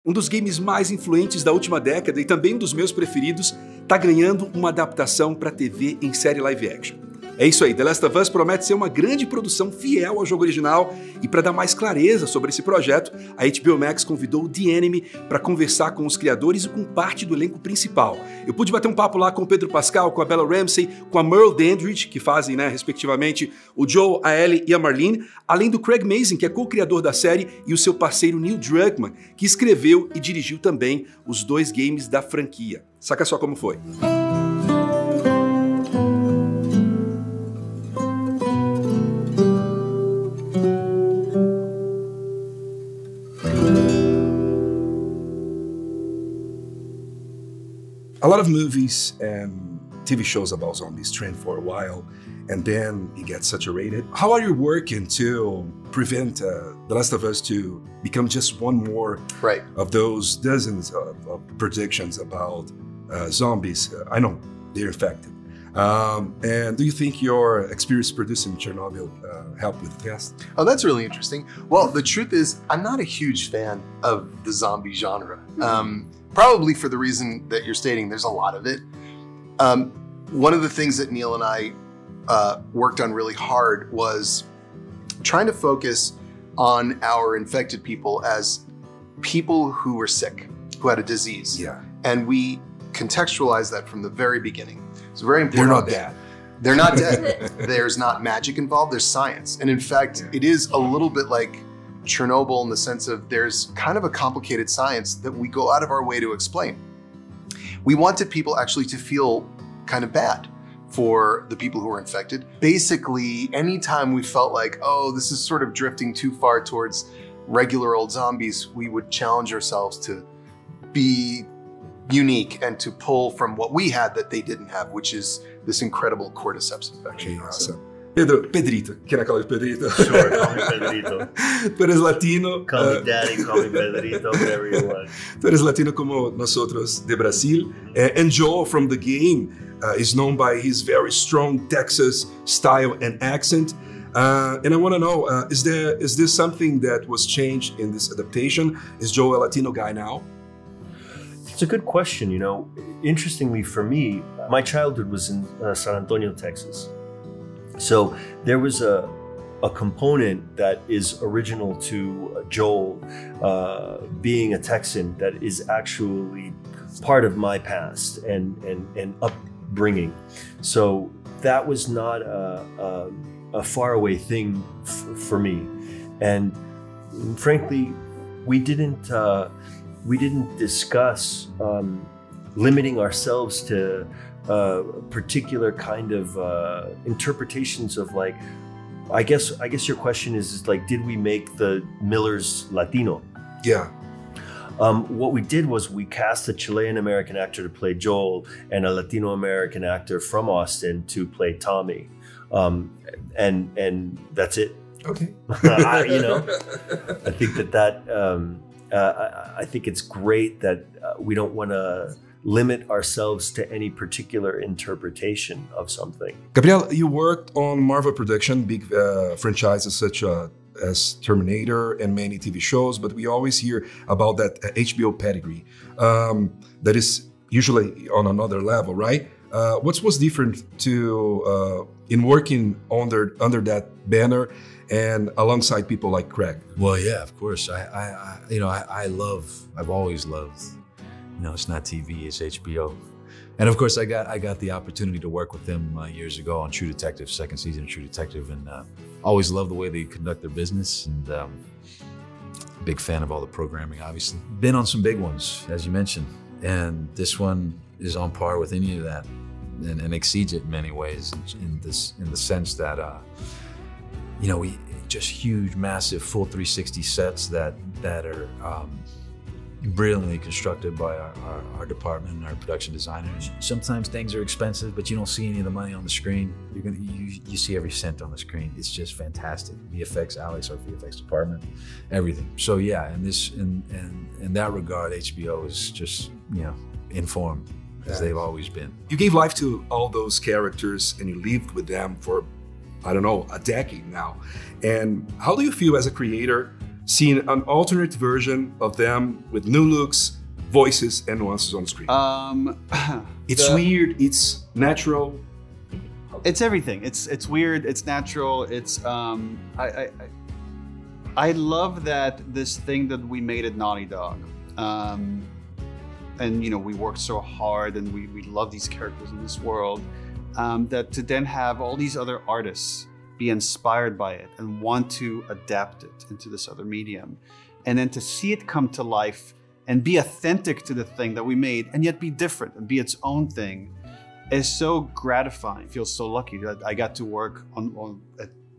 Um dos games mais influentes da última década e também um dos meus preferidos, tá ganhando uma adaptação para TV em série live action. É isso aí, The Last of Us promete ser uma grande produção fiel ao jogo original e para dar mais clareza sobre esse projeto, a HBO Max convidou o The Enemy para conversar com os criadores e com parte do elenco principal. Eu pude bater um papo lá com o Pedro Pascal, com a Bella Ramsey, com a Merle Dandridge, que fazem, respectivamente, o Joe, a Ellie e a Marlene, além do Craig Mazin, que é co-criador da série, e o seu parceiro Neil Druckmann, que escreveu e dirigiu também os 2 games da franquia. Saca só como foi. A lot of movies and TV shows about zombies trend for a while, and then it gets saturated. How are you working to prevent The Last of Us to become just one more of those dozens of predictions about zombies? I know they're infected. And do you think your experience producing Chernobyl helped with the cast? Oh, that's really interesting. Well, the truth is, I'm not a huge fan of the zombie genre. Probably for the reason that you're stating, there's a lot of it. One of the things that Neil and I worked on really hard was trying to focus on our infected people as people who were sick, who had a disease. Yeah. And we contextualized that from the very beginning. It's very important. They're not dead. They're not dead. There's not magic involved, there's science. And in fact, it is a little bit like Chernobyl in the sense of there's kind of a complicated science that we go out of our way to explain. We wanted people actually to feel kind of bad for the people who were infected. Basically, anytime we felt like, oh, this is sort of drifting too far towards regular old zombies, we would challenge ourselves to be unique and to pull from what we had that they didn't have, which is this incredible cordyceps infection. Okay, awesome. Pedrito, can I call you Pedrito? Sure, call me Pedrito. Tú eres latino. Call me daddy, call me Pedrito, whatever you want. Tú eres latino como nosotros de Brasil. And Joel from the game is known by his very strong Texas style and accent. And I want to know, is this something that was changed in this adaptation? Is Joel a Latino guy now? It's a good question, you know. Interestingly for me, my childhood was in San Antonio, Texas. So there was a component that is original to Joel being a Texan that is actually part of my past and upbringing. So that was not a faraway thing for me. And frankly, we didn't discuss limiting ourselves to particular kind of interpretations of like, I guess your question is like, did we make the Millers Latino? Yeah. What we did was we cast a Chilean American actor to play Joel and a Latino American actor from Austin to play Tommy, and that's it. Okay. I think I think it's great that we don't want to limit ourselves to any particular interpretation of something. Gabriel, you worked on Marvel production, big franchises such as Terminator and many TV shows, but we always hear about that HBO pedigree that is usually on another level, right? What was different in working under that banner and alongside people like Craig? Well, yeah, of course. I've always loved. It's not TV, it's HBO. And of course, I got the opportunity to work with them years ago on True Detective, second season of True Detective, and always loved the way they conduct their business, and big fan of all the programming, obviously. Been on some big ones, as you mentioned, and this one is on par with any of that and exceeds it in many ways in the sense that, we just huge, massive, full 360 sets that are brilliantly constructed by our department and our production designers. Sometimes things are expensive, but you don't see any of the money on the screen. You see every cent on the screen. It's just fantastic. VFX, Alex, our VFX department, everything. So yeah, in that regard, HBO is just informed as they've always been. You gave life to all those characters and you lived with them for, I don't know, a decade now. And how do you feel as a creator seeing an alternate version of them with new looks, voices, and nuances on screen? It's weird, it's natural. It's everything. It's weird, it's natural, it's I love that this thing that we made at Naughty Dog. And you know, we worked so hard and we love these characters in this world, that to then have all these other artists be inspired by it and want to adapt it into this other medium, and then to see it come to life and be authentic to the thing that we made and yet be different and be its own thing is so gratifying. I feel so lucky that I got to work on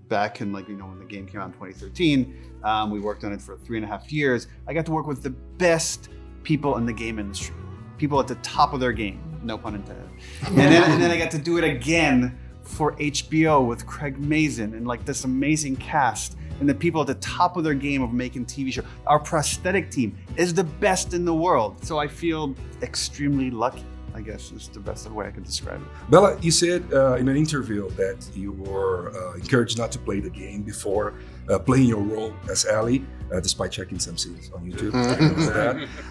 back in, like, you know, when the game came out in 2013, we worked on it for 3.5 years. I got to work with the best people in the game industry, people at the top of their game, no pun intended. And then I got to do it again for HBO with Craig Mazin and like this amazing cast and the people at the top of their game of making TV shows. Our prosthetic team is the best in the world. So I feel extremely lucky, I guess is the best way I can describe it. Bella, you said in an interview that you were encouraged not to play the game before playing your role as Ellie, despite checking some scenes on YouTube.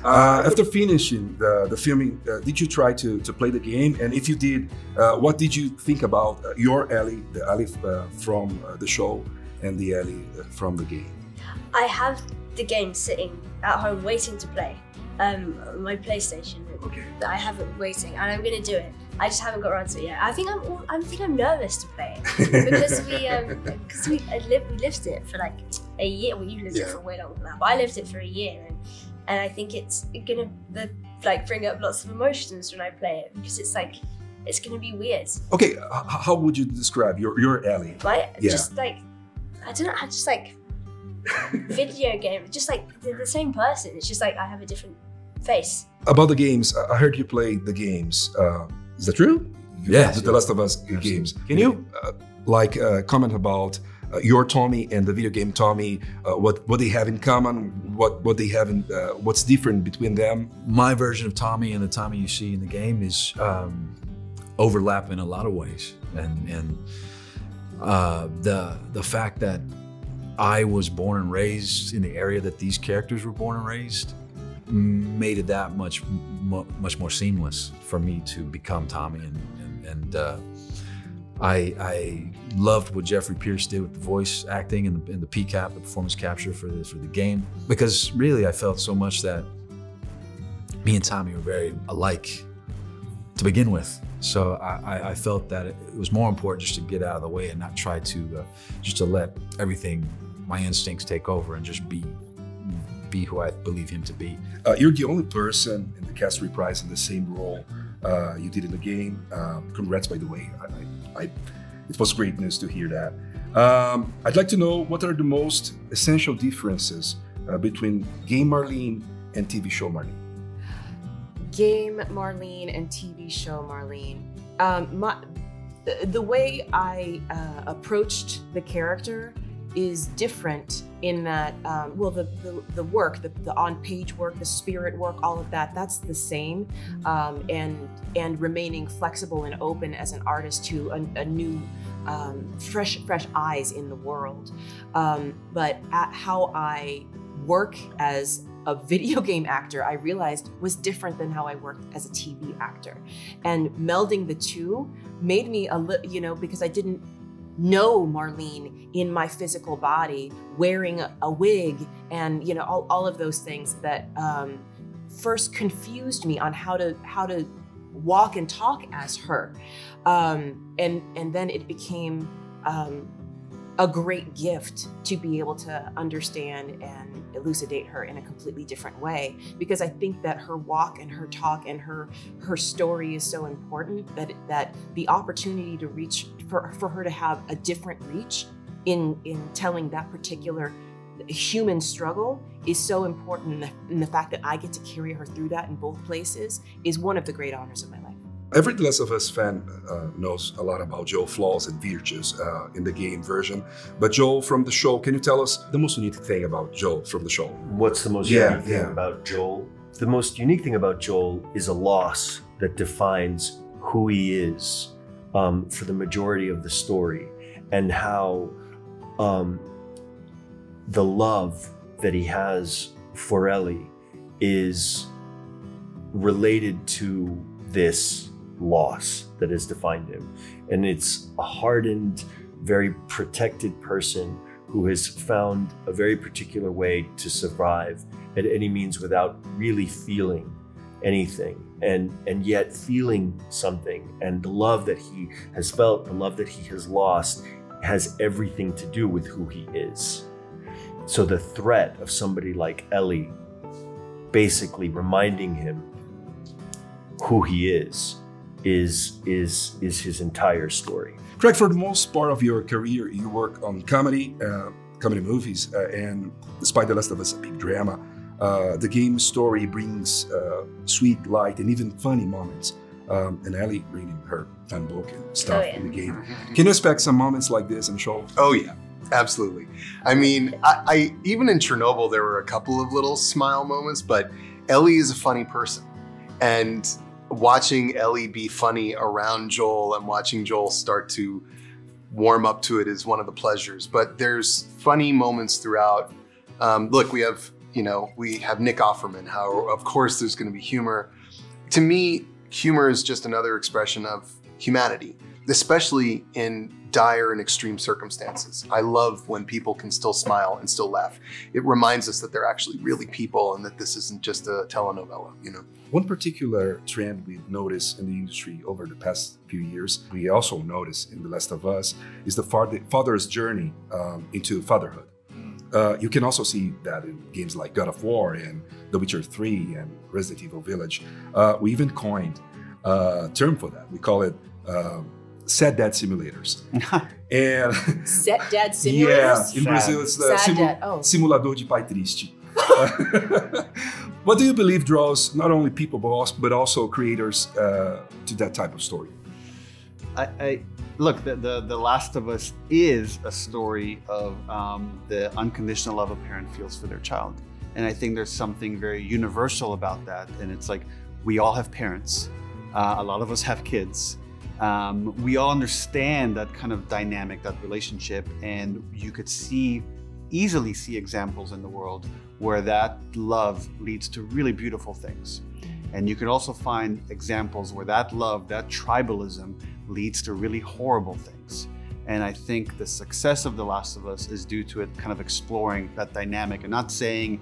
After finishing the filming, did you try to play the game? And if you did, what did you think about your Ellie, the Ellie from the show and the Ellie from the game? I have the game sitting at home waiting to play. My PlayStation. Okay. I have it waiting, and I'm gonna do it. I just haven't got around to it yet. I think I'm nervous to play it because we lived it for like a year. Well, you lived it for way longer than that, but I lived it for a year, and I think it's gonna bring up lots of emotions when I play it because it's like it's gonna be weird. Okay, how would you describe your Ellie? Just like I don't know. I just like video game, just like they're the same person. It's just like I have a different face. About the games, I heard you play the games. Is that true? Yeah, The Last of Us games. Can you comment about your Tommy and the video game Tommy? What they have in common? What they have in? What's different between them? My version of Tommy and the Tommy you see in the game is overlap in a lot of ways, and the fact that I was born and raised in the area that these characters were born and raised made it that much more seamless for me to become Tommy, and I loved what Jeffrey Pierce did with the voice acting and the PCAP, the performance capture for the game, because really I felt so much that me and Tommy were very alike to begin with. So I felt that it was more important just to get out of the way and not try to just to let everything, my instincts take over and just be who I believe him to be. You're the only person in the cast reprising the same role you did in the game. Congrats, by the way. It was great news to hear that. I'd like to know, what are the most essential differences between Gay Marlene and TV show Marlene? Game Marlene and TV show Marlene. The way I approached the character is different in that, well, the work, the on-page work, the spirit work, all of that, that's the same, and remaining flexible and open as an artist to a new, fresh eyes in the world. But how I work as a video game actor, I realized was different than how I worked as a TV actor. And melding the two made me because I didn't know Marlene in my physical body, wearing a wig and all of those things that first confused me on how to walk and talk as her, and then it became a great gift to be able to understand and elucidate her in a completely different way, because I think that her walk and her talk and her story is so important that the opportunity to reach for her to have a different reach in telling that particular human struggle is so important, and the fact that I get to carry her through that in both places is one of the great honors of my life. Every The Last of Us fan knows a lot about Joel's flaws and virtues in the game version. But Joel from the show, can you tell us the most unique thing about Joel from the show? What's the most unique thing about Joel? The most unique thing about Joel is a loss that defines who he is for the majority of the story, and how the love that he has for Ellie is related to this loss that has defined him. And it's a hardened, very protected person who has found a very particular way to survive at any means without really feeling anything, and yet feeling something. And the love that he has felt, the love that he has lost, has everything to do with who he is. So the threat of somebody like Ellie basically reminding him who he is his entire story. Craig, for the most part of your career, you work on comedy movies, and despite The Last of Us, a big drama, the game story brings sweet, light, and even funny moments. And Ellie reading her handbook and stuff in the game. Can you expect some moments like this in the show? Oh yeah, absolutely. I mean, I even in Chernobyl, there were a couple of little smile moments, but Ellie is a funny person. And watching Ellie be funny around Joel and watching Joel start to warm up to it is one of the pleasures. But there's funny moments throughout. Look, we have Nick Offerman, how of course there's gonna be humor. To me, humor is just another expression of humanity, especially in dire and extreme circumstances. I love when people can still smile and still laugh. It reminds us that they're actually really people and that this isn't just a telenovela, you know? One particular trend we've noticed in the industry over the past few years, we also noticed in The Last of Us, is the father's journey into fatherhood. You can also see that in games like God of War and The Witcher 3 and Resident Evil Village. We even coined a term for that. We call it sad dad simulators. And Sad dad simulators? Yeah, in Brazil it's the simulador de pai triste. What do you believe draws not only people but also creators to that type of story? Look, the Last of Us is a story of the unconditional love a parent feels for their child. And I think there's something very universal about that. And it's like, we all have parents. A lot of us have kids. We all understand that kind of dynamic, that relationship. And you could easily see examples in the world where that love leads to really beautiful things. And you can also find examples where that love, that tribalism, leads to really horrible things. And I think the success of The Last of Us is due to it kind of exploring that dynamic and not saying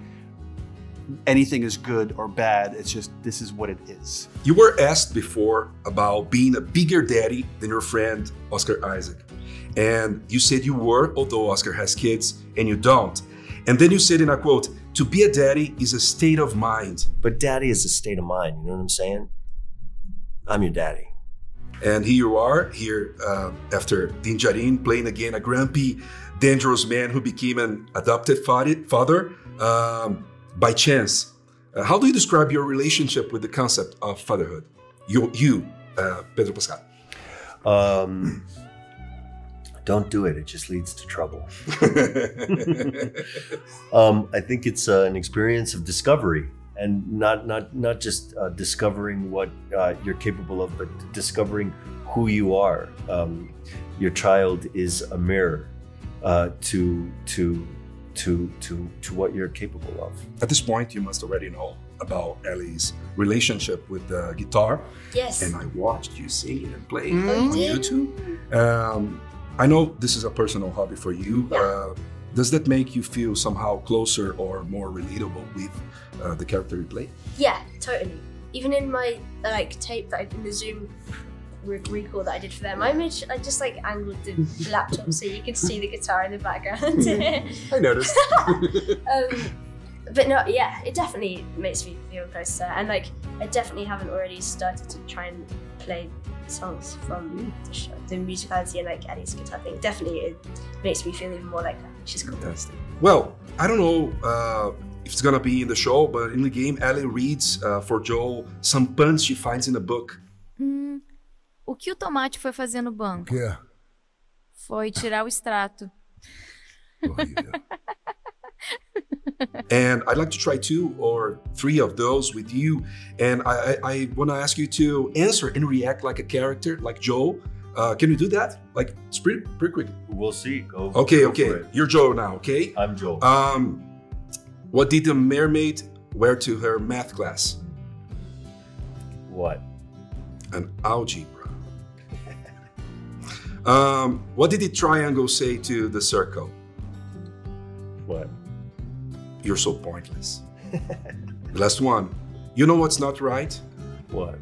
anything is good or bad, it's just this is what it is. You were asked before about being a bigger daddy than your friend Oscar Isaac. And you said you were, although Oscar has kids and you don't. And then you said in a quote, to be a daddy is a state of mind. But daddy is a state of mind, you know what I'm saying? I'm your daddy. And here you are, after Dinjarin, playing again a grumpy, dangerous man who became an adopted father by chance. How do you describe your relationship with the concept of fatherhood? You, Pedro Pascal. Don't do it. It just leads to trouble. I think it's an experience of discovery, and not just discovering what you're capable of, but discovering who you are. Your child is a mirror to what you're capable of. At this point, you must already know about Ellie's relationship with the guitar. Yes. And I watched you sing and play on YouTube. I know this is a personal hobby for you. Yeah. Does that make you feel somehow closer or more relatable with the character you play? Yeah, totally. Even in my tape that in the Zoom recall that I did for them, I just angled the laptop so you could see the guitar in the background. I noticed. But no, yeah, it definitely makes me feel closer, and I definitely haven't already started to try and play songs from the show, the musicality and Ellie's guitar thing. Definitely, it makes me feel even more like that, which is cool. Fantastic. Well, I don't know if it's gonna be in the show, but in the game, Ellie reads for Joel some puns she finds in a book. O que o tomate foi fazer no banco? O quê? Foi tirar o extrato. And I'd like to try 2 or 3 of those with you. And I want to ask you to answer and react like a character, like Joel. Can you do that? It's pretty quick. We'll see. Okay. You're Joel now, okay? I'm Joel. What did the mermaid wear to her math class? What? An algebra. What did the triangle say to the circle? What? You're so pointless. The last one. You know what's not right? What?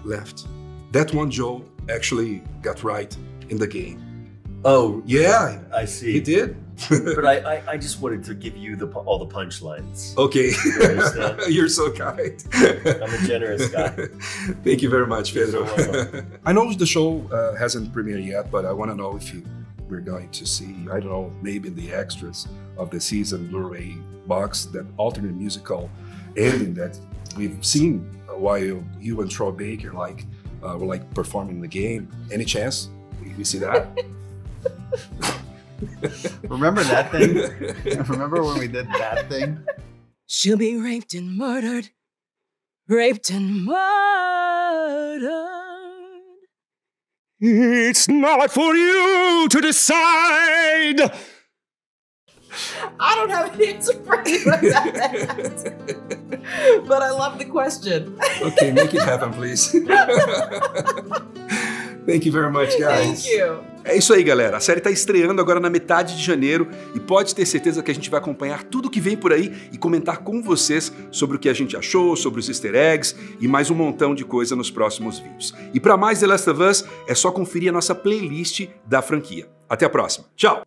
Left. That one Joe actually got right in the game. Oh, Yeah, I see. he did. But I just wanted to give you all the punchlines. Okay. You understand? You're so kind. I'm a generous guy. Thank you very much, Pedro. You're so welcome. I know the show hasn't premiered yet, but I want to know if we're going to see, I don't know, maybe the extras of the season Blu-ray box, that alternate musical ending that we've seen while you and Troy Baker were like performing the game. Any chance we see that? Remember that thing? Remember when we did that thing? She'll be raped and murdered. Raped and murdered. It's not for you to decide. I don't have an answer for you about that. But I love the question. Okay, make it happen, please. Thank you very much, guys. Thank you. É isso aí, galera. A série está estreando agora na metade de janeiro e pode ter certeza que a gente vai acompanhar tudo que vem por aí e comentar com vocês sobre o que a gente achou, sobre os easter eggs e mais um montão de coisa nos próximos vídeos. E para mais The Last of Us, é só conferir a nossa playlist da franquia. Até a próxima. Tchau!